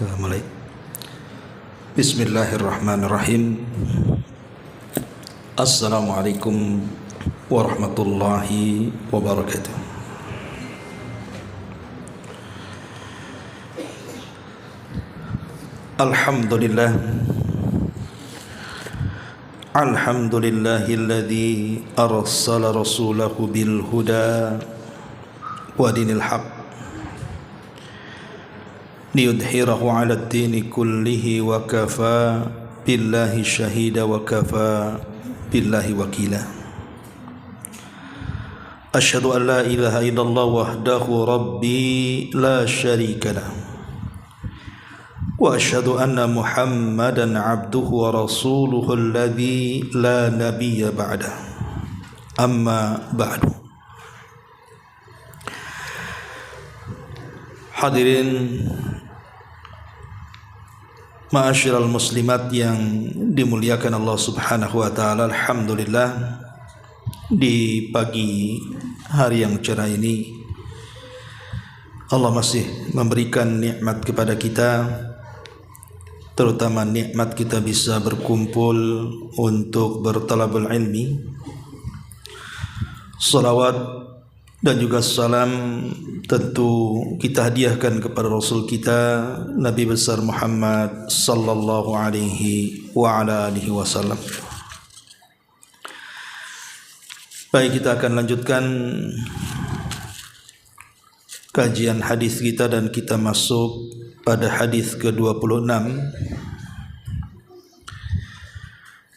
Mulai. Bismillahirrahmanirrahim. Assalamualaikum warahmatullahi wabarakatuh. Alhamdulillah. Alhamdulillahilladzi arsala rasulahu bil huda wa dinil haqq liyudhhirahu 'ala ad-dini kullihi wa kafaa billahi shahida wa kafaa billahi wakila. Asyhadu an la ilaha illallah wahdahu rabbi la syarika lah wa asyhadu anna Muhammadan 'abduhu wa rasuluhu alladzi la nabiyya ba'dah. Amma ba'du. Hadirin ma'asyiral muslimat yang dimuliakan Allah Subhanahu wa taala, alhamdulillah di pagi hari yang cerah ini Allah masih memberikan nikmat kepada kita, terutama nikmat kita bisa berkumpul untuk bertalabul ilmi. Salawat dan juga salam tentu kita hadiahkan kepada Rasul kita Nabi besar Muhammad sallallahu alaihi wa ala alihi wasallam. Baik, kita akan lanjutkan kajian hadis kita dan kita masuk pada hadis ke-26.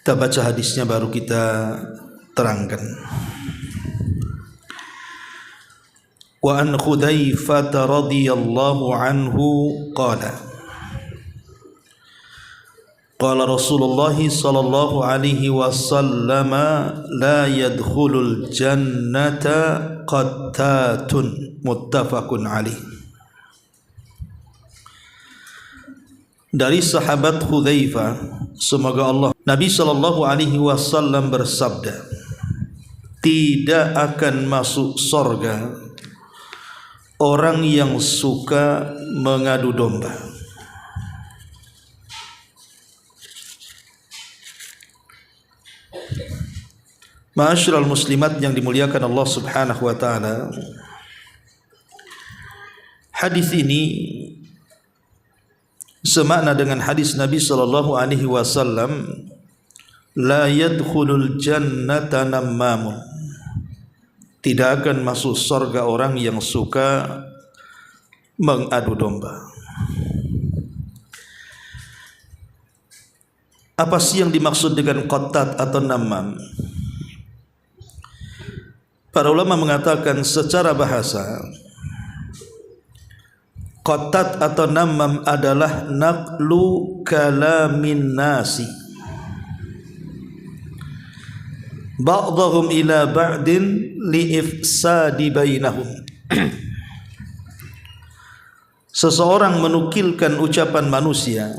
Kita baca hadisnya baru kita terangkan. Wa an Hudzaifah radhiyallahu anhu qala qala Rasulullah sallallahu alaihi wasallam la yadkhulul jannata qattatun, muttafaqun alaih. Dari sahabat Hudzaifah, semoga Allah, Nabi sallallahu alaihi wasallam bersabda, tidak akan masuk surga orang yang suka mengadu domba. Ma'asyiral muslimat yang dimuliakan Allah Subhanahu wa taala, hadis ini semakna dengan hadis Nabi sallallahu alaihi wasallam, la yadkhulul jannata nammamun, tidak akan masuk surga orang yang suka mengadu domba. Apa sih yang dimaksud dengan qattat atau nammam? Para ulama mengatakan secara bahasa, qattat atau nammam adalah naqlu kalamin nasi ba'dhum ila ba'din li'ifsadi bainahum. Seseorang menukilkan ucapan manusia,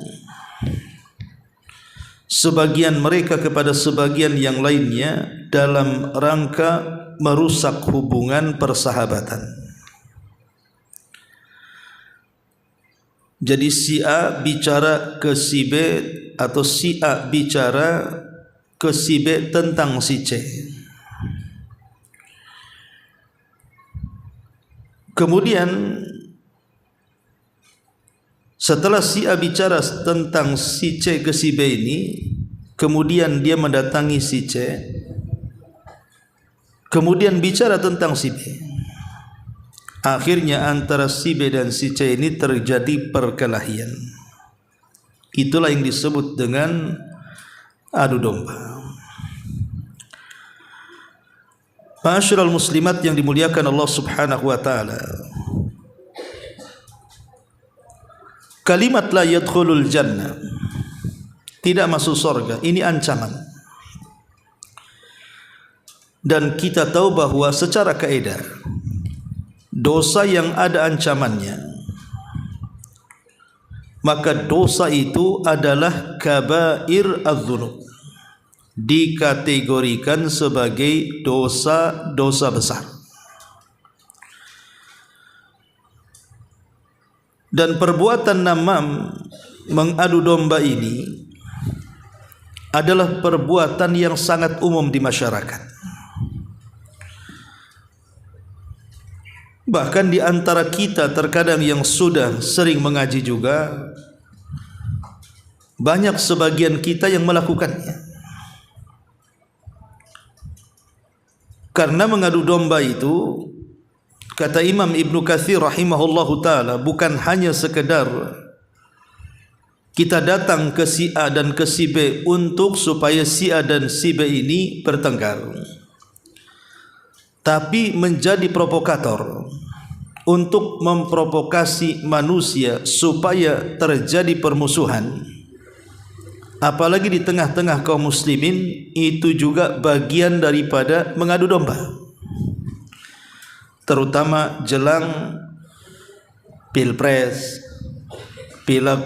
sebagian mereka kepada sebagian yang lainnya, dalam rangka merusak hubungan persahabatan. Jadi si A bicara ke si B atau si A bicara ke si B tentang si C. Kemudian setelah si A bicara tentang si C ke si B ini, kemudian dia mendatangi si C, kemudian bicara tentang si B. Akhirnya antara si B dan si C ini terjadi perkelahian. Itulah yang disebut dengan adu domba. Ma'asyiral muslimat yang dimuliakan Allah Subhanahu wa taala, kalimat la yadkhulul jannah, tidak masuk surga, ini ancaman. Dan kita tahu bahwa secara kaidah dosa yang ada ancamannya, maka dosa itu adalah kabair adz-dzunub, dikategorikan sebagai dosa-dosa besar. Dan perbuatan namam, mengadu domba ini adalah perbuatan yang sangat umum di masyarakat. Bahkan di antara kita terkadang yang sudah sering mengaji juga, banyak sebagian kita yang melakukannya. Karena mengadu domba itu, kata Imam Ibnu Katsir rahimahullahu ta'ala, bukan hanya sekedar kita datang ke si A dan ke si B untuk supaya si A dan si B ini bertengkar, tapi menjadi provokator untuk memprovokasi manusia supaya terjadi permusuhan. Apalagi di tengah-tengah kaum muslimin, itu juga bagian daripada mengadu domba. Terutama jelang pilpres, pileg.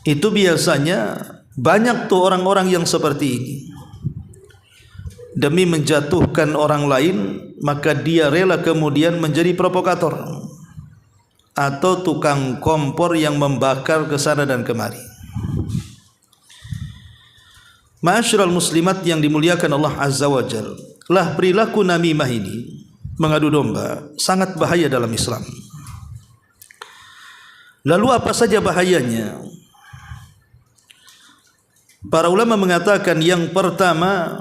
Itu biasanya banyak tuh orang-orang yang seperti ini. Demi menjatuhkan orang lain, maka dia rela kemudian menjadi provokator atau tukang kompor yang membakar ke sana dan kemari. Ma'asyiral muslimat yang dimuliakan Allah Azza wa Jalla, lah perilaku namimah ini, mengadu domba, sangat bahaya dalam Islam. Lalu apa saja bahayanya? Para ulama mengatakan yang pertama,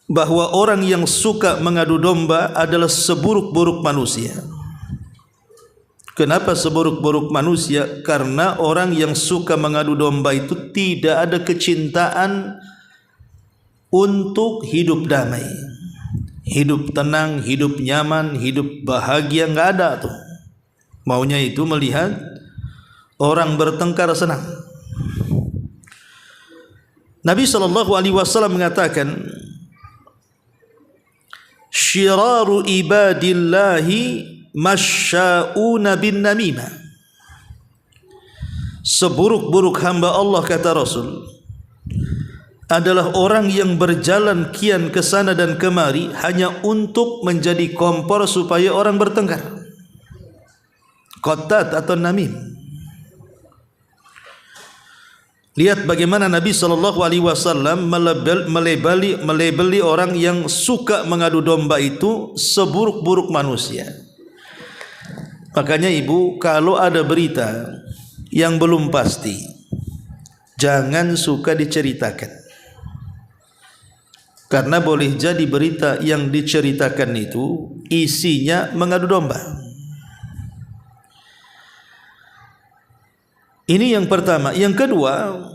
bahwa orang yang suka mengadu domba adalah seburuk-buruk manusia. Kenapa seburuk-buruk manusia? Karena orang yang suka mengadu domba itu tidak ada kecintaan untuk hidup damai, hidup tenang, hidup nyaman, hidup bahagia, enggak ada tuh. Maunya itu melihat orang bertengkar senang. Nabi SAW mengatakan, syiraru ibadillahi masya'una bin namimah. Seburuk-buruk hamba Allah, kata Rasul, adalah orang yang berjalan kian ke sana dan kemari hanya untuk menjadi kompor supaya orang bertengkar. Qattat atau namim. Lihat bagaimana Nabi SAW melebeli orang yang suka mengadu domba itu seburuk-buruk manusia. Makanya ibu, kalau ada berita yang belum pasti, jangan suka diceritakan. Karena boleh jadi berita yang diceritakan itu isinya mengadu domba. Ini yang pertama. Yang kedua,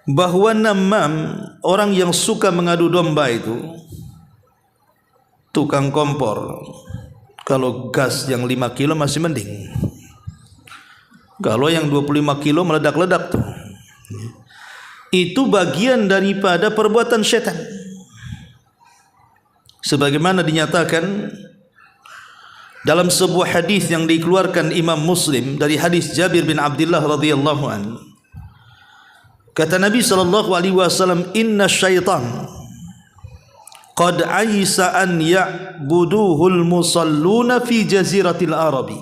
bahwa namam, orang yang suka mengadu domba itu tukang kompor. Kalau gas yang 5 kilo masih mending. Kalau yang 25 kilo meledak-ledak tuh. Itu bagian daripada perbuatan syaitan. Sebagaimana dinyatakan dalam sebuah hadis yang dikeluarkan Imam Muslim dari hadis Jabir bin Abdullah radhiyallahu anhu. Kata Nabi SAW, inna syaitan qad aisa an ya'buduhul musalluna fi jaziratil arabi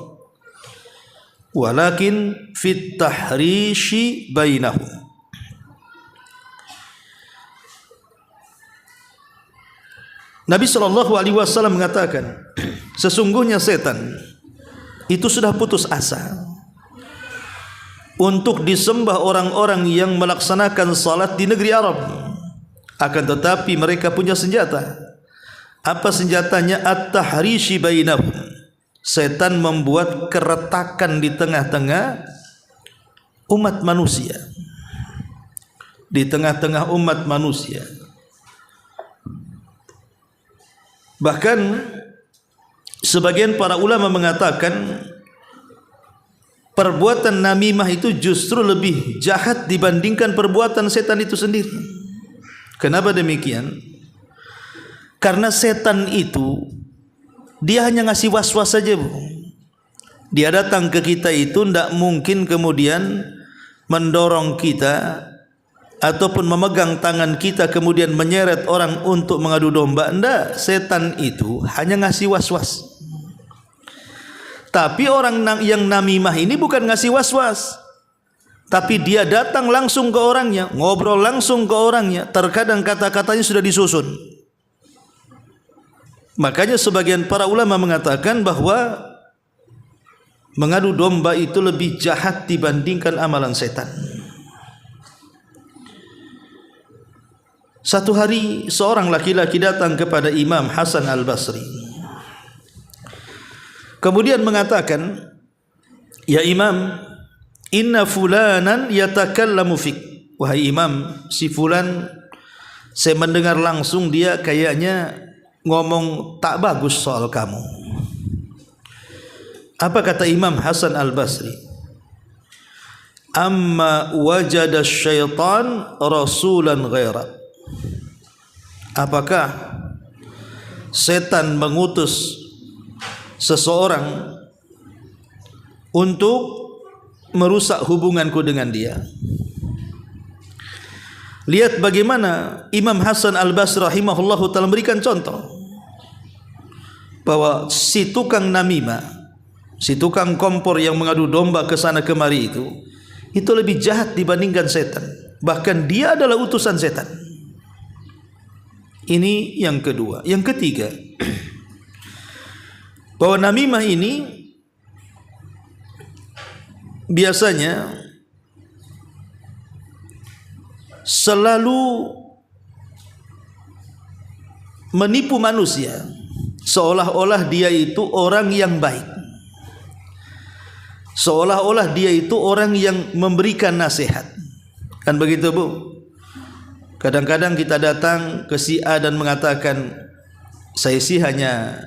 walakin fit tahrishi bainahum. Nabi SAW mengatakan, sesungguhnya setan itu sudah putus asa untuk disembah orang-orang yang melaksanakan salat di negeri Arab. Akan tetapi mereka punya senjata. Apa senjatanya? At-tahrishi bainahum. Setan membuat keretakan di tengah-tengah umat manusia. Di tengah-tengah umat manusia. Bahkan sebagian para ulama mengatakan perbuatan namimah itu justru lebih jahat dibandingkan perbuatan setan itu sendiri. Kenapa demikian? Karena setan itu dia hanya ngasih was-was saja, Bu. Dia datang ke kita itu tidak mungkin kemudian mendorong kita ataupun memegang tangan kita kemudian menyeret orang untuk mengadu domba. Tidak, setan itu hanya ngasih was-was. Tapi orang yang namimah ini bukan ngasih was-was, tapi dia datang langsung ke orangnya, ngobrol langsung ke orangnya. Terkadang kata-katanya sudah disusun. Makanya sebagian para ulama mengatakan bahwa mengadu domba itu lebih jahat dibandingkan amalan setan. Satu hari seorang laki-laki datang kepada Imam Hasan Al-Basri. Kemudian mengatakan, "Ya Imam, inna fulanan yatakallamu fik." Wahai Imam, si fulan saya mendengar langsung dia kayaknya ngomong tak bagus soal kamu. Apa kata Imam Hasan Al-Basri? Amma wajada syaitan rasulan ghaira. Apakah setan mengutus seseorang untuk merusak hubunganku dengan dia? Lihat bagaimana Imam Hasan Al-Basri rahimahullahu ta'ala memberikan contoh bahwa si tukang namimah, si tukang kompor yang mengadu domba ke sana kemari itu lebih jahat dibandingkan setan. Bahkan dia adalah utusan setan. Ini yang kedua. Yang ketiga, bahwa namimah ini biasanya selalu menipu manusia seolah-olah dia itu orang yang baik, seolah-olah dia itu orang yang memberikan nasihat. Kan begitu, Bu? Kadang-kadang kita datang ke si A dan mengatakan, saya sih hanya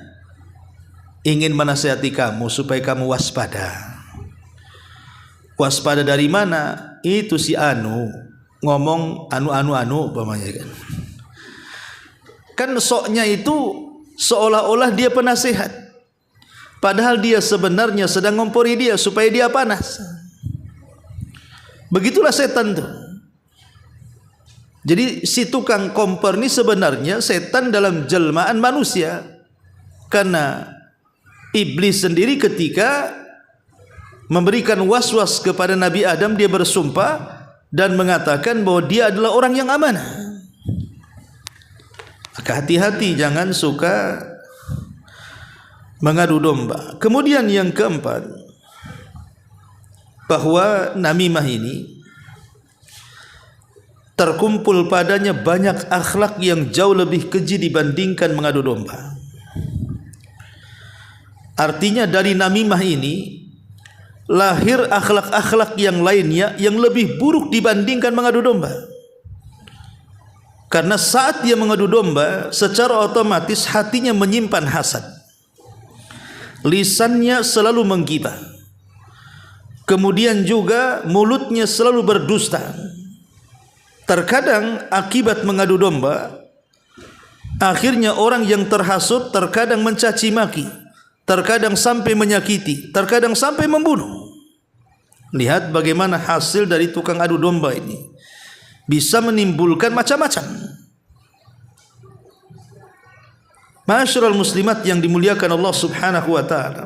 ingin menasihati kamu supaya kamu waspada. Waspada dari mana? Itu si Anu ngomong anu umpamanya kan. Kan soknya itu seolah-olah dia penasihat, padahal dia sebenarnya sedang ngompori dia supaya dia panas. Begitulah setan tuh. Jadi si tukang kompor ini sebenarnya setan dalam jelmaan manusia. Karena iblis sendiri ketika memberikan was-was kepada Nabi Adam, dia bersumpah dan mengatakan bahwa dia adalah orang yang amanah. Maka hati-hati, jangan suka mengadu domba. Kemudian yang keempat, bahwa namimah ini terkumpul padanya banyak akhlak yang jauh lebih keji dibandingkan mengadu domba. Artinya dari namimah ini lahir akhlak-akhlak yang lainnya yang lebih buruk dibandingkan mengadu domba. Karena saat dia mengadu domba, secara otomatis hatinya menyimpan hasad, lisannya selalu menggibah, kemudian juga mulutnya selalu berdusta. Terkadang akibat mengadu domba, akhirnya orang yang terhasut terkadang mencaci maki, terkadang sampai menyakiti, terkadang sampai membunuh. Lihat bagaimana hasil dari tukang adu domba ini, bisa menimbulkan macam-macam. Ma'asyiral muslimat yang dimuliakan Allah Subhanahu wa taala.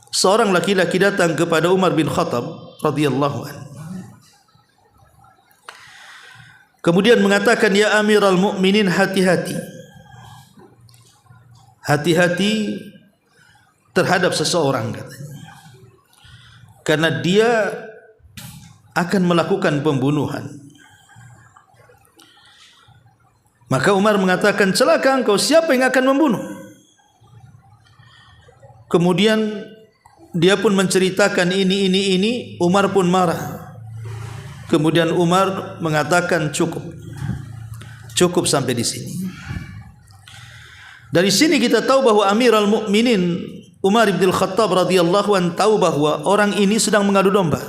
Seorang laki-laki datang kepada Umar bin Khattab radhiyallahu anhu. Kemudian mengatakan, ya Amiral Mukminin, hati-hati. Hati-hati terhadap seseorang, katanya. Karena dia akan melakukan pembunuhan. Maka Umar mengatakan, celaka engkau, siapa yang akan membunuh? Kemudian dia pun menceritakan ini. Umar pun marah. Kemudian Umar mengatakan, cukup sampai di sini. Dari sini kita tahu bahwa Amirul Mukminin Umar bin Khattab radhiyallahu anhu tahu bahwa orang ini sedang mengadu domba.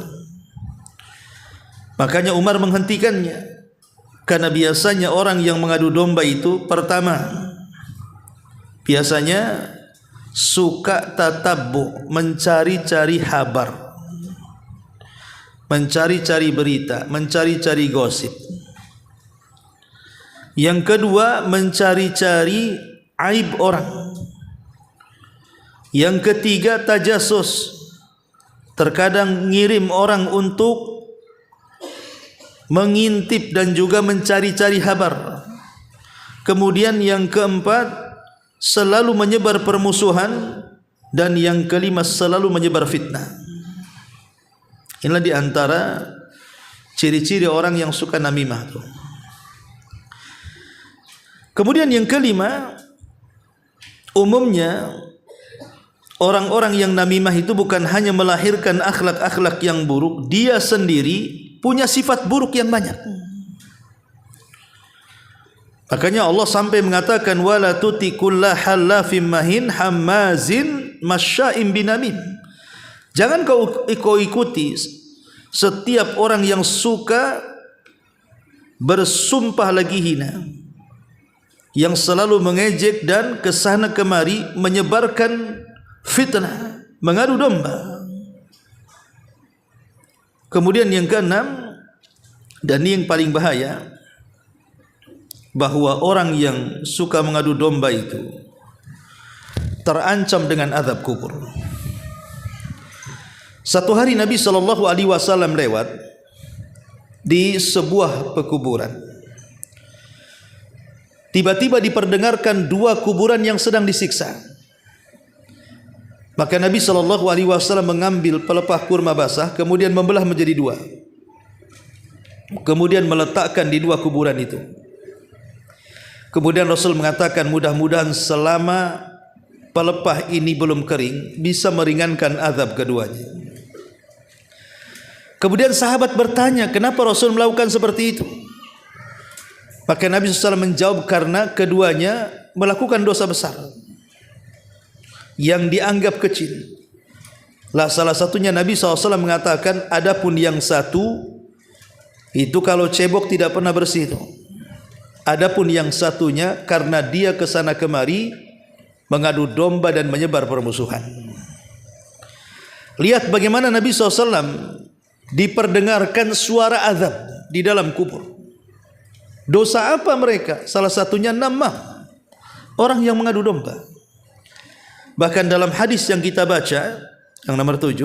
Makanya Umar menghentikannya. Karena biasanya orang yang mengadu domba itu, pertama, biasanya suka tatabbu, mencari-cari kabar, mencari-cari berita, mencari-cari gosip. Yang kedua, mencari-cari aib orang. Yang ketiga, tajasus. Terkadang ngirim orang untuk mengintip dan juga mencari-cari kabar. Kemudian yang keempat, selalu menyebar permusuhan. Dan yang kelima, selalu menyebar fitnah. Inilah di antara ciri-ciri orang yang suka namimah tuh. Kemudian yang kelima, umumnya orang-orang yang namimah itu bukan hanya melahirkan akhlak-akhlak yang buruk, dia sendiri punya sifat buruk yang banyak. Makanya Allah sampai mengatakan wala tuti kullahallafim mahin hammazin masya'im binamim. Jangan kau ikuti setiap orang yang suka bersumpah lagi hina, yang selalu mengejek dan kesana kemari menyebarkan fitnah, mengadu domba. Kemudian yang keenam, dan ini yang paling bahaya, bahwa orang yang suka mengadu domba itu terancam dengan azab kubur. Satu hari Nabi SAW lewat di sebuah pekuburan. Tiba-tiba diperdengarkan dua kuburan yang sedang disiksa. Maka Nabi SAW mengambil pelepah kurma basah, kemudian membelah menjadi dua, kemudian meletakkan di dua kuburan itu. Kemudian Rasul mengatakan, mudah-mudahan selama pelepah ini belum kering, bisa meringankan azab keduanya. Kemudian sahabat bertanya, kenapa Rasul melakukan seperti itu? Maka Nabi SAW menjawab, karena keduanya melakukan dosa besar yang dianggap kecil. Salah satunya Nabi SAW mengatakan, adapun yang satu itu kalau cebok tidak pernah bersih itu. Adapun yang satunya karena dia kesana kemari mengadu domba dan menyebar permusuhan. Lihat bagaimana Nabi SAW diperdengarkan suara azab di dalam kubur. Dosa apa mereka? Salah satunya namah, orang yang mengadu domba. Bahkan dalam hadis yang kita baca, yang nomor 7,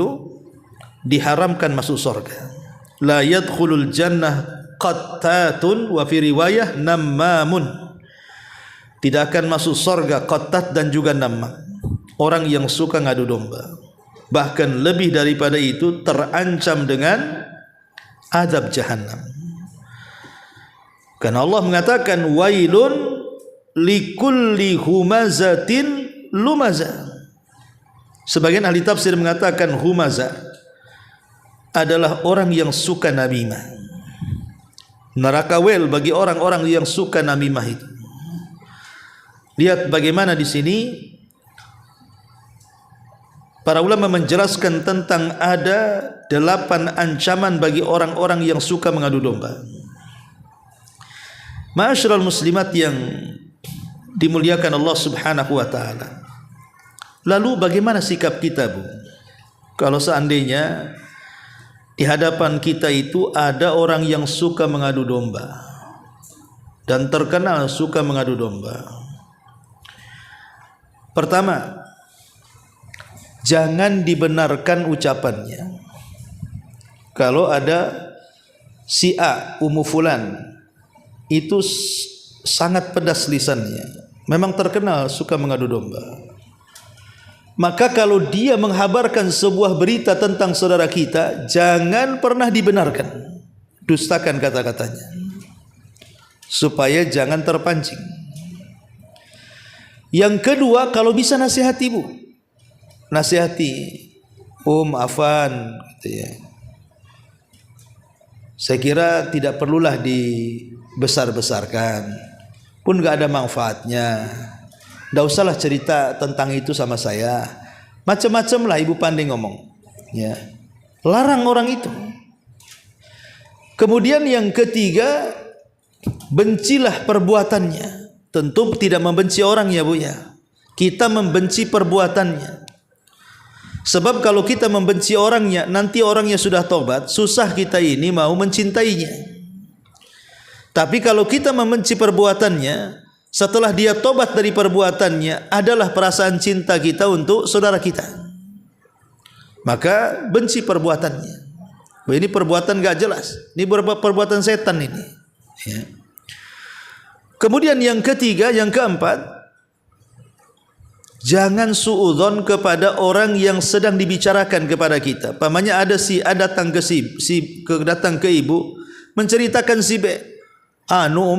diharamkan masuk surga. La yadkhulul jannah qattatun, wa fi riwayah nammamun. Tidak akan masuk surga qattat dan juga namam, orang yang suka ngadu domba. Bahkan lebih daripada itu, terancam dengan azab jahannam. Karena Allah mengatakan wailun likulli humazatin lumaza. Sebagian ahli tafsir mengatakan humaza adalah orang yang suka namimah. Neraka wel bagi orang-orang yang suka namimah itu. Lihat bagaimana di sini para ulama menjelaskan tentang ada 8 ancaman bagi orang-orang yang suka mengadu domba. Ma'asyiral muslimat yang dimuliakan Allah Subhanahu wa taala. Lalu bagaimana sikap kita, Bu? Kalau seandainya di hadapan kita itu ada orang yang suka mengadu domba dan terkenal suka mengadu domba. Pertama, jangan dibenarkan ucapannya. Kalau ada si A, Ummu Fulan, itu sangat pedas lisannya, memang terkenal suka mengadu domba. Maka kalau dia menghabarkan sebuah berita tentang saudara kita, jangan pernah dibenarkan, dustakan kata-katanya, supaya jangan terpancing. Yang kedua, kalau bisa nasihati, Bu, nasihati, Afan, gitu ya. Saya kira tidak perlulah dibesar-besarkan, pun gak ada manfaatnya. Tidak usahlah cerita tentang itu sama saya. Macam-macam lah ibu pandai ngomong, ya. Larang orang itu. Kemudian yang ketiga, bencilah perbuatannya. Tentu tidak membenci orang ya, Bu ya. Kita membenci perbuatannya. Sebab kalau kita membenci orangnya, nanti orangnya sudah tobat, susah kita ini mau mencintainya. Tapi kalau kita membenci perbuatannya, setelah dia tobat dari perbuatannya adalah perasaan cinta kita untuk saudara kita, maka benci perbuatannya. Ini perbuatan gak jelas, ini perbuatan setan ini. Ya. Kemudian yang ketiga, yang keempat, jangan suudzon kepada orang yang sedang dibicarakan kepada kita. Pamannya ada si A datang ke datang ke ibu menceritakan si B,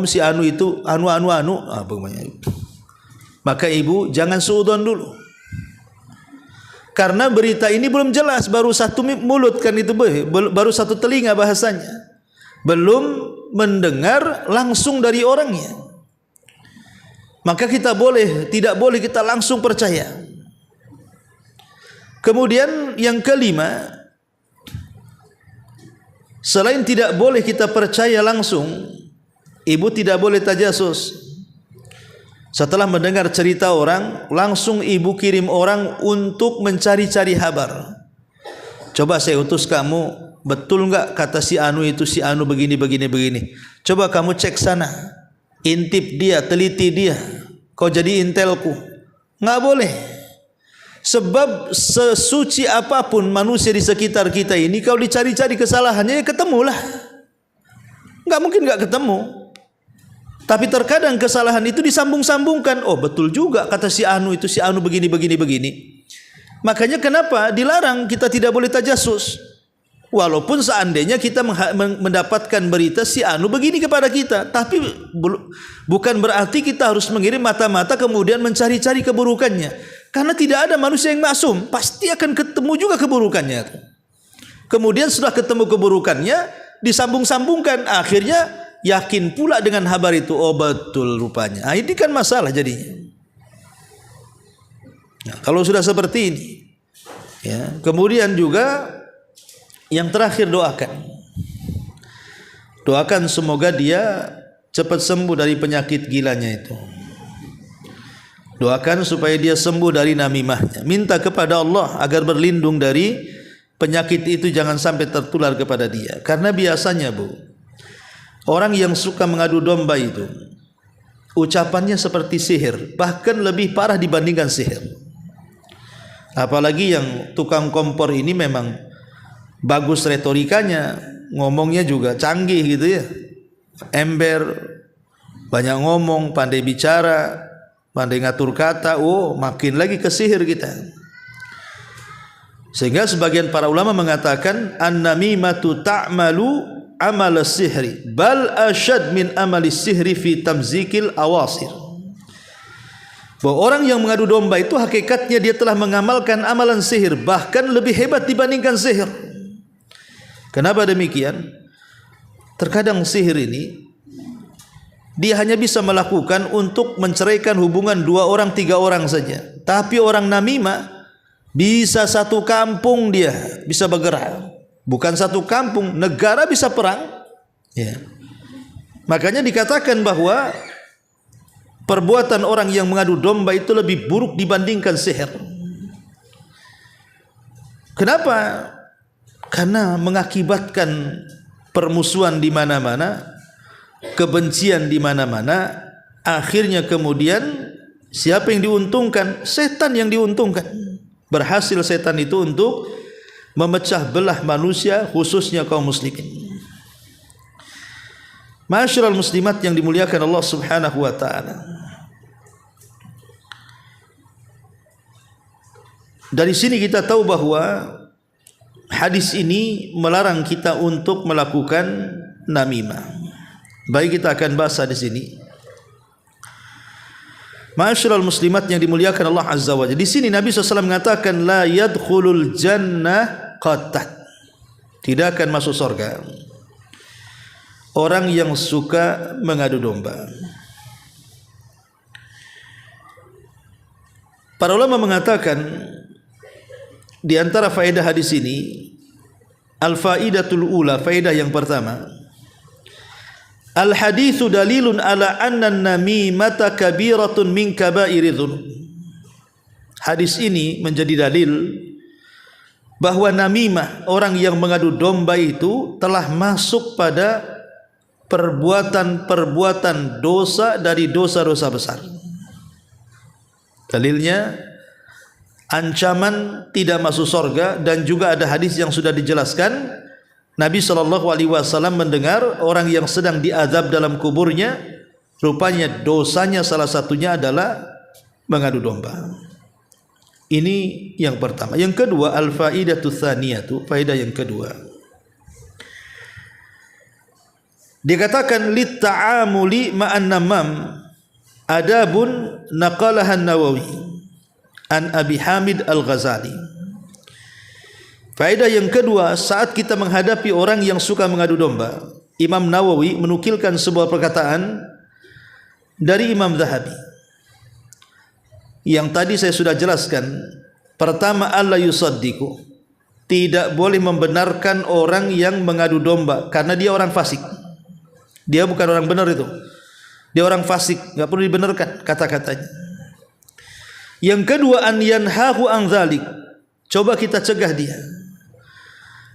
si anu itu anu, apa namanya? Maka ibu jangan suudzon dulu. Karena berita ini belum jelas, baru satu mulut kan itu, baru satu telinga bahasanya. Belum mendengar langsung dari orangnya. Maka kita tidak boleh kita langsung percaya. Kemudian yang kelima, selain tidak boleh kita percaya langsung, ibu tidak boleh tajasus. Setelah mendengar cerita orang, langsung ibu kirim orang untuk mencari-cari kabar. Coba saya utus kamu, betul enggak kata si anu itu, si anu begini. Coba kamu cek sana, intip dia, teliti dia, kau jadi intelku. Enggak boleh. Sebab sesuci apapun manusia di sekitar kita ini, kalau dicari-cari kesalahannya, ya ketemulah. Enggak mungkin enggak ketemu. Tapi terkadang kesalahan itu disambung-sambungkan. Oh betul juga kata si anu itu, si anu begini. Makanya kenapa dilarang kita tidak boleh tajasus. Walaupun seandainya kita mendapatkan berita si anu begini kepada kita, tapi bukan berarti kita harus mengirim mata-mata kemudian mencari-cari keburukannya. Karena tidak ada manusia yang maksum, pasti akan ketemu juga keburukannya. Kemudian setelah ketemu keburukannya, disambung-sambungkan, akhirnya yakin pula dengan kabar itu. Oh betul rupanya. Nah, ini kan masalah jadinya. Nah, kalau sudah seperti ini, ya. Kemudian juga yang terakhir, doakan semoga dia cepat sembuh dari penyakit gilanya itu. Doakan supaya dia sembuh dari namimahnya. Minta kepada Allah agar berlindung dari penyakit itu, jangan sampai tertular kepada dia. Karena biasanya orang yang suka mengadu domba itu ucapannya seperti sihir, bahkan lebih parah dibandingkan sihir. Apalagi yang tukang kompor ini memang bagus retorikanya, ngomongnya juga canggih gitu ya. Ember, banyak ngomong, pandai bicara, pandai ngatur kata. Oh, makin lagi ke sihir kita. Sehingga sebagian para ulama mengatakan an-namimatu ta'malu amal sihri bal asyad min amali sihri fi tamzikil awasir. Bahwa orang yang mengadu domba itu hakikatnya dia telah mengamalkan amalan sihir, bahkan lebih hebat dibandingkan sihir. Kenapa demikian? Terkadang sihir ini dia hanya bisa melakukan untuk menceraikan hubungan 2 orang 3 orang saja. Tapi orang namimah bisa satu kampung dia bisa bergerak. Bukan satu kampung, negara bisa perang. Ya. Makanya dikatakan bahwa perbuatan orang yang mengadu domba itu lebih buruk dibandingkan sihir. Kenapa? Karena mengakibatkan permusuhan di mana-mana, kebencian di mana-mana. Akhirnya kemudian siapa yang diuntungkan? Setan yang diuntungkan. Berhasil setan itu untuk memecah belah manusia, khususnya kaum muslimin. Ma'asyiral muslimat yang dimuliakan Allah Subhanahu wa taala. Dari sini kita tahu bahwa hadis ini melarang kita untuk melakukan namimah. Baik, kita akan bahas di sini. Ma'asyiral muslimat yang dimuliakan Allah Azza wa Jalla. Di sini Nabi SAW mengatakan la yadkhulul jannah qatat. Tidak akan masuk surga orang yang suka mengadu domba. Para ulama mengatakan di antara faedah hadis ini, al-faidatul ula, faedah yang pertama, al-haditsu dalilun ala anna an-namimata kabiratun min kaba'iri dzunub. Hadis ini menjadi dalil bahwa namimah, orang yang mengadu domba itu telah masuk pada perbuatan-perbuatan dosa dari dosa-dosa besar. Dalilnya ancaman tidak masuk surga, dan juga ada hadis yang sudah dijelaskan. Nabi SAW mendengar orang yang sedang diazab dalam kuburnya, rupanya dosanya salah satunya adalah mengadu domba. Ini yang pertama. Yang kedua, al-faidatu tsaniyatu, faedah yang kedua. Dikatakan lit ta'amuli ma'an namam adabun naqalahan Nawawi an Abi Hamid Al-Ghazali. Faedah yang kedua, saat kita menghadapi orang yang suka mengadu domba, Imam Nawawi menukilkan sebuah perkataan dari Imam Zahabi. Yang tadi saya sudah jelaskan. Pertama, alla yusaddiqu, tidak boleh membenarkan orang yang mengadu domba karena dia orang fasik. Dia bukan orang benar itu. Dia orang fasik, enggak perlu dibenarkan kata-katanya. Yang kedua, an yanhahu an dzalik, coba kita cegah dia.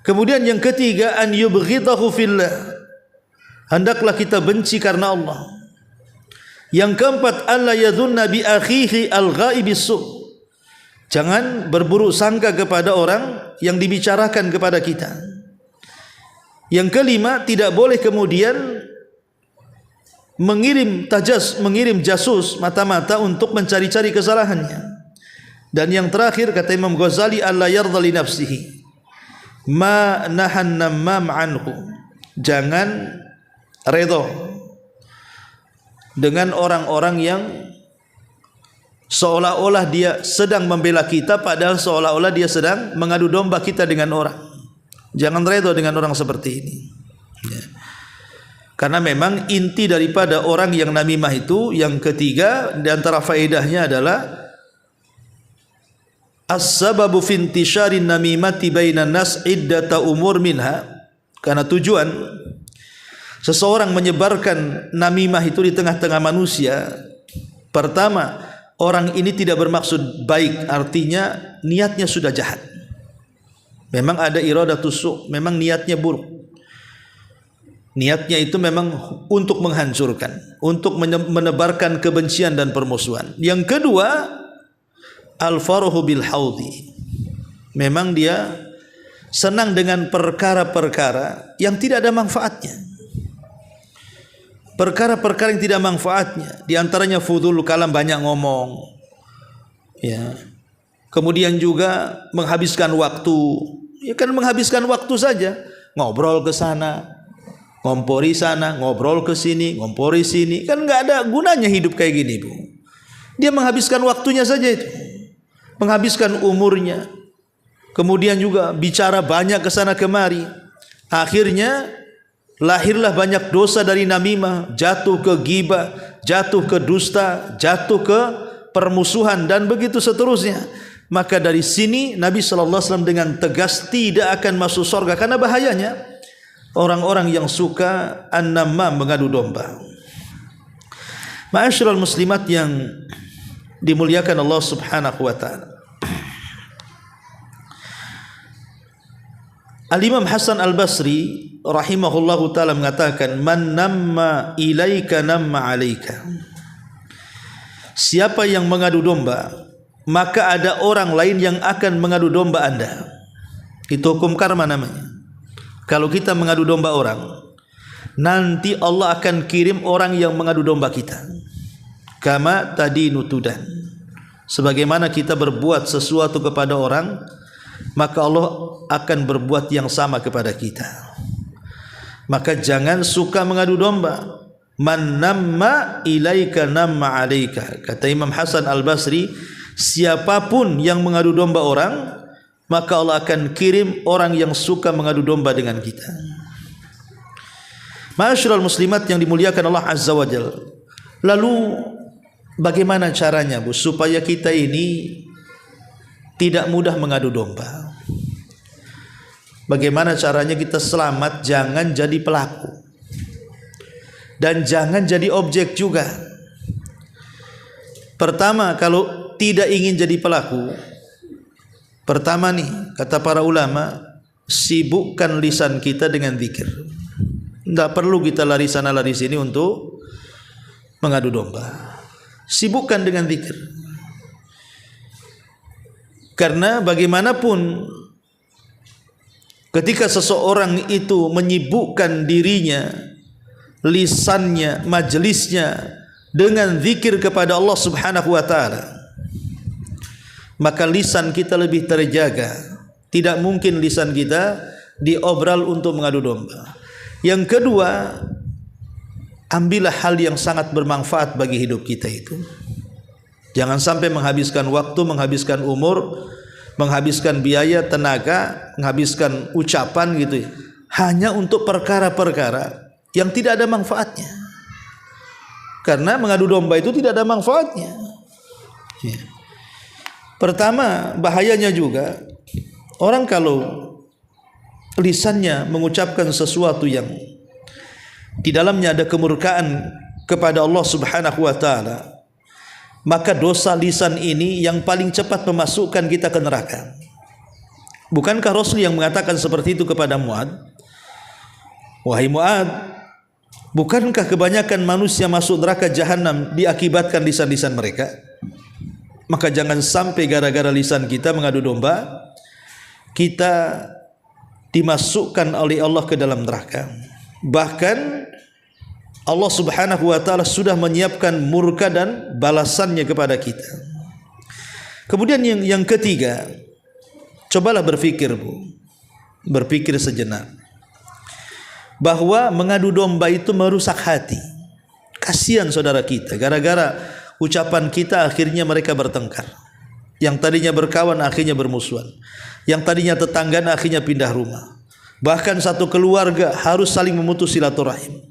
Kemudian yang ketiga, an yubghidahu fillah, hendaklah kita benci karena Allah. Yang keempat, alla yadhunna bi akhihi al-ghaibi su', jangan berburuk sangka kepada orang yang dibicarakan kepada kita. Yang kelima, tidak boleh kemudian mengirim jasus mata-mata untuk mencari-cari kesalahannya. Dan yang terakhir, kata Imam Ghazali, alla yardha li nafsihi ma nahan namam anhu, jangan redha dengan orang-orang yang seolah-olah dia sedang membela kita, padahal seolah-olah dia sedang mengadu domba kita dengan orang. Jangan redha dengan orang seperti ini, ya. Karena memang inti daripada orang yang namimah itu, yang ketiga di antara faedahnya adalah as-sababu fi intisharin namimati bainan nas iddata umur minha, karena tujuan seseorang menyebarkan namimah itu di tengah-tengah manusia. Pertama, orang ini tidak bermaksud baik, artinya niatnya sudah jahat. Memang ada iradatus su', memang niatnya buruk. Niatnya itu memang untuk menghancurkan, untuk menebarkan kebencian dan permusuhan. Yang kedua, al-farahu bil haudi, memang dia senang dengan perkara-perkara yang tidak ada manfaatnya. Perkara-perkara yang tidak manfaatnya, di antaranya fudul kalam, banyak ngomong, ya. Kemudian juga menghabiskan waktu, ya kan, menghabiskan waktu saja, ngobrol ke sana, ngompori sana, ngobrol ke sini, ngompori sini, kan nggak ada gunanya hidup kayak gini, Bu. Dia menghabiskan waktunya saja itu, menghabiskan umurnya. Kemudian juga bicara banyak ke sana kemari. Akhirnya lahirlah banyak dosa dari namimah, jatuh ke ghibah, jatuh ke dusta, jatuh ke permusuhan, dan begitu seterusnya. Maka dari sini Nabi SAW dengan tegas tidak akan masuk surga, karena bahayanya orang-orang yang suka an-namam, mengadu domba. Ma'asyiral muslimat yang dimuliakan Allah Subhanahu wa taala. Al-Imam Hasan Al-Basri rahimahullahu taala mengatakan, man namma ilaika namma alaika. Siapa yang mengadu domba, maka ada orang lain yang akan mengadu domba Anda. Itu hukum karma namanya. Kalau kita mengadu domba orang, nanti Allah akan kirim orang yang mengadu domba kita. Kama tadi nutudan, sebagaimana kita berbuat sesuatu kepada orang, maka Allah akan berbuat yang sama kepada kita. Maka jangan suka mengadu domba. Man namma ilaika namma alaika, kata Imam Hasan Al-Basri, siapapun yang mengadu domba orang, maka Allah akan kirim orang yang suka mengadu domba dengan kita. Ma'asyiral muslimat yang dimuliakan Allah Azza wa Jalla. Lalu bagaimana caranya, Bu, supaya kita ini tidak mudah mengadu domba? Bagaimana caranya kita selamat, jangan jadi pelaku dan jangan jadi objek juga. Pertama, kalau tidak ingin jadi pelaku, pertama nih, kata para ulama, sibukkan lisan kita dengan zikir. Tidak perlu kita lari sana lari sini untuk mengadu domba. Sibukkan dengan zikir. Karena bagaimanapun ketika seseorang itu menyibukkan dirinya, lisannya, majelisnya dengan zikir kepada Allah Subhanahu wa taala, maka lisan kita lebih terjaga. Tidak mungkin lisan kita diobral untuk mengadu domba. Yang kedua, ambillah hal yang sangat bermanfaat bagi hidup kita itu. Jangan sampai menghabiskan waktu, menghabiskan umur, menghabiskan biaya, tenaga, menghabiskan ucapan gitu ya, hanya untuk perkara-perkara yang tidak ada manfaatnya. Karena mengadu domba itu tidak ada manfaatnya. Ya. Pertama, bahayanya juga orang kalau lisannya mengucapkan sesuatu yang di dalamnya ada kemurkaan kepada Allah Subhanahu wa taala, maka dosa lisan ini yang paling cepat memasukkan kita ke neraka. Bukankah Rasul yang mengatakan seperti itu kepada Mu'ad? Wahai Mu'ad, bukankah kebanyakan manusia masuk neraka jahanam diakibatkan lisan-lisan mereka? Maka jangan sampai gara-gara lisan kita mengadu domba, kita dimasukkan oleh Allah ke dalam neraka. Bahkan Allah Subhanahu wa taala sudah menyiapkan murka dan balasannya kepada kita. Kemudian yang ketiga, cobalah berpikir, Bu. Berpikir sejenak. Bahwa mengadu domba itu merusak hati. Kasihan saudara kita, gara-gara ucapan kita akhirnya mereka bertengkar. Yang tadinya berkawan akhirnya bermusuhan. Yang tadinya tetangga akhirnya pindah rumah. Bahkan satu keluarga harus saling memutus silaturahim.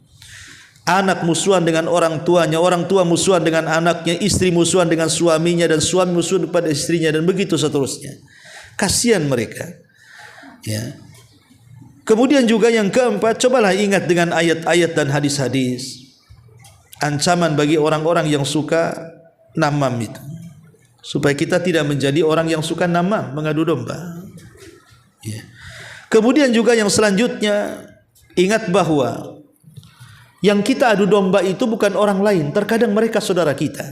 Anak musuhan dengan orang tuanya, orang tua musuhan dengan anaknya, istri musuhan dengan suaminya, dan suami musuhan pada istrinya, dan begitu seterusnya. Kasihan mereka. Ya. Kemudian juga yang keempat, cobalah ingat dengan ayat-ayat dan hadis-hadis ancaman bagi orang-orang yang suka namam itu, supaya kita tidak menjadi orang yang suka namam, mengadu domba. Ya. Kemudian juga yang selanjutnya, ingat bahwa yang kita adu domba itu bukan orang lain, terkadang mereka saudara kita.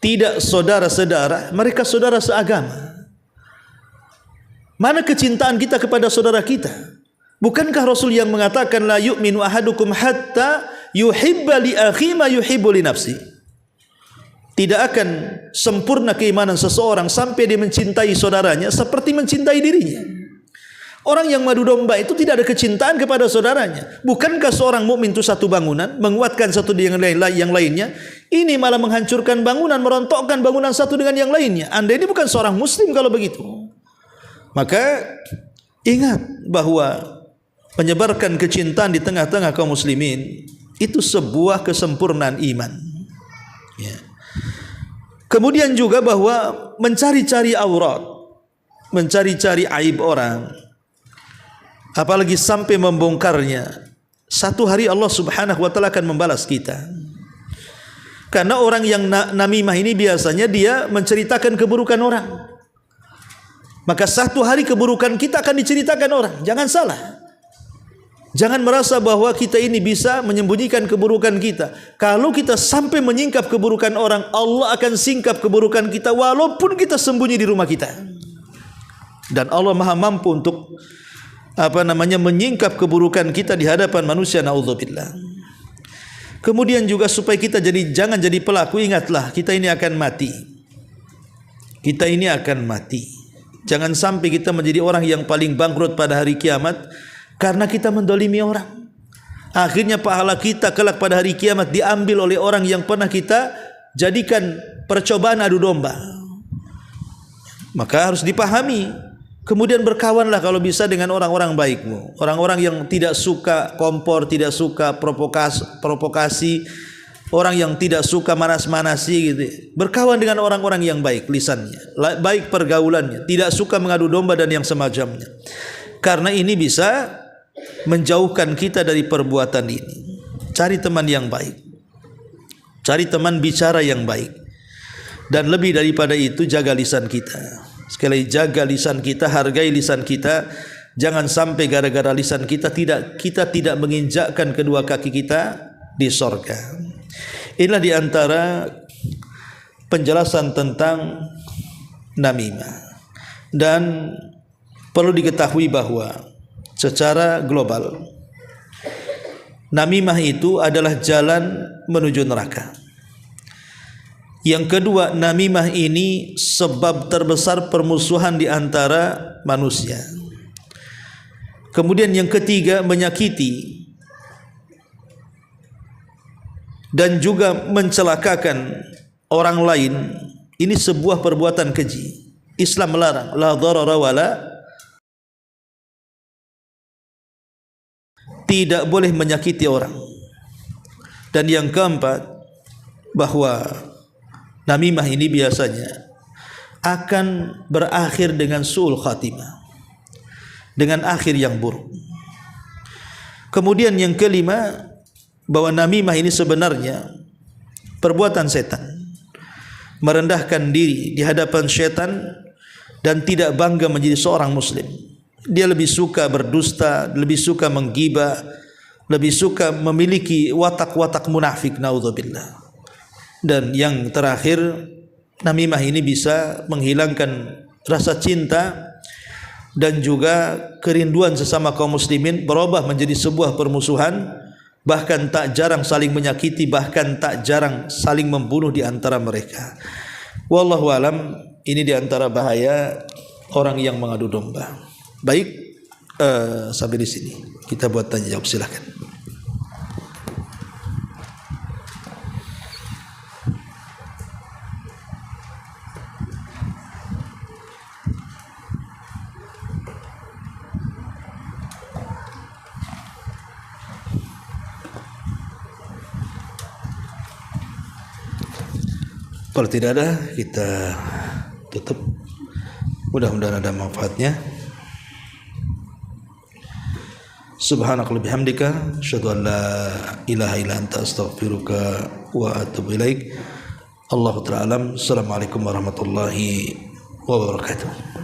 Tidak saudara-saudara, mereka saudara seagama. Mana kecintaan kita kepada saudara kita? Bukankah Rasul yang mengatakan la yu'minu ahadukum hatta yuhibba li akhi ma yuhibbu li nafsi? Tidak akan sempurna keimanan seseorang sampai dia mencintai saudaranya seperti mencintai dirinya. Orang yang mengadu domba itu tidak ada kecintaan kepada saudaranya. Bukankah seorang mukmin itu satu bangunan, menguatkan satu dengan yang lainnya? Ini malah menghancurkan bangunan, merontokkan bangunan satu dengan yang lainnya. Anda ini bukan seorang muslim kalau begitu. Maka ingat bahwa menyebarkan kecintaan di tengah-tengah kaum muslimin itu sebuah kesempurnaan iman. Ya. Kemudian juga bahwa mencari-cari aurat, mencari-cari aib orang, apalagi sampai membongkarnya, satu hari Allah Subhanahu wa taala akan membalas kita. Karena orang yang namimah ini biasanya dia menceritakan keburukan orang. Maka satu hari keburukan kita akan diceritakan orang. Jangan salah. Jangan merasa bahwa kita ini bisa menyembunyikan keburukan kita. Kalau kita sampai menyingkap keburukan orang, Allah akan singkap keburukan kita walaupun kita sembunyi di rumah kita. Dan Allah Maha mampu untuk menyingkap keburukan kita di hadapan manusia, naudzubillah. Kemudian juga supaya kita jangan jadi pelaku, ingatlah kita ini akan mati. Kita ini akan mati. Jangan sampai kita menjadi orang yang paling bangkrut pada hari kiamat karena kita mendolimi orang. Akhirnya pahala kita kelak pada hari kiamat diambil oleh orang yang pernah kita jadikan percobaan adu domba. Maka harus dipahami. Kemudian berkawanlah kalau bisa dengan orang-orang baikmu, orang-orang yang tidak suka kompor, tidak suka provokasi, orang yang tidak suka manas-manasi gitu. Berkawan dengan orang-orang yang baik lisannya, baik pergaulannya, tidak suka mengadu domba dan yang semacamnya. Karena ini bisa menjauhkan kita dari perbuatan ini. Cari teman yang baik, cari teman bicara yang baik, dan lebih daripada itu jaga lisan kita. Sekali lagi, jaga lisan kita, hargai lisan kita, Jangan sampai gara-gara lisan kita tidak menginjakkan kedua kaki kita di sorga. Inilah diantara penjelasan tentang namimah. Dan perlu diketahui bahwa secara global namimah itu adalah jalan menuju neraka. Yang kedua, namimah ini sebab terbesar permusuhan di antara manusia. Kemudian yang ketiga, menyakiti dan juga mencelakakan orang lain. Ini sebuah perbuatan keji. Islam melarang, la dharara wala, tidak boleh menyakiti orang. Dan yang keempat, bahwa namimah ini biasanya akan berakhir dengan su'ul khatimah, dengan akhir yang buruk. Kemudian yang kelima, bahwa namimah ini sebenarnya perbuatan setan, merendahkan diri di hadapan setan dan tidak bangga menjadi seorang muslim. Dia lebih suka berdusta, lebih suka menggibah, lebih suka memiliki watak-watak munafik, naudzubillah. Dan yang terakhir, namimah ini bisa menghilangkan rasa cinta dan juga kerinduan sesama kaum muslimin, berubah menjadi sebuah permusuhan, bahkan tak jarang saling menyakiti, bahkan tak jarang saling membunuh di antara mereka. Wallahu alam, ini di antara bahaya orang yang mengadu domba. Baik, sampai di sini kita buat tanya jawab, silakan. Kalau tidak ada, kita tutup. Mudah-mudahan ada manfaatnya. Subhanakallahumma bihamdika asyhadu an la ilaha illa anta astaghfiruka wa atubu ilaik. Allahu ta'ala alam. Assalamualaikum warahmatullahi wabarakatuh.